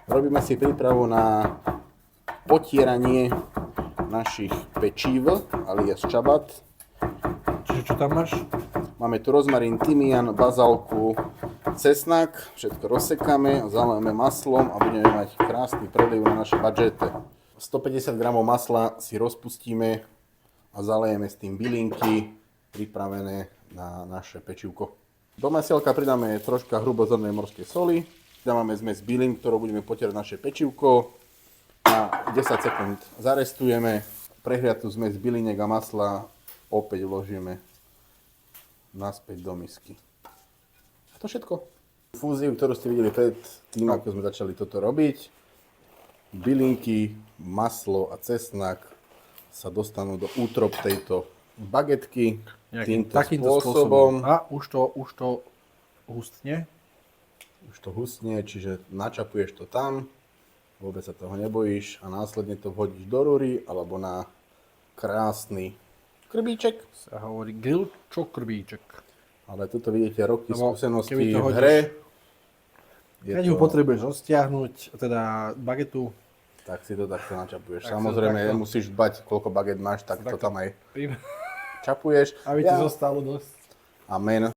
Robíme si prípravu na potieranie našich pečív, alias čabat. Čiže čo tam máš? Máme tu rozmarín, tymián, bazálku, cesnak, všetko rozsekáme, zalejeme maslom a budeme mať krásny preliv na naše badžete. 150 g masla si rozpustíme a zalejeme s tým bylinky pripravené na naše pečivko. Do masielka pridáme troška hrubozrnej morskej soli, dávame zmes bylín, ktorou budeme potierať naše pečivko a 10 sekúnd zarestujeme, prehriatú zmes byliniek a masla opäť vložíme naspäť do misky. A to všetko. Fúziu, ktorú ste videli pred tým, ako sme začali toto robiť, bylinky, maslo a cesnak sa dostanú do útrob tejto bagetky takýmto spôsobom. A už to hustne. Už to hustne, čiže načapuješ to tam, vôbec sa toho nebojíš a následne to vhodíš do rúry alebo na krásny krbíček. Sa hovorí grill čokrbíček. Ale tuto vidíte roky skúseností keby to v hre. Keď ho potrebuješ roztiahnuť, teda bagetu, Tak si to takto načapuješ. Tak si to Samozrejme, takto- musíš dbať, koľko baget máš, tak to takto- tam aj čapuješ. aby ti zostalo dosť. Amen.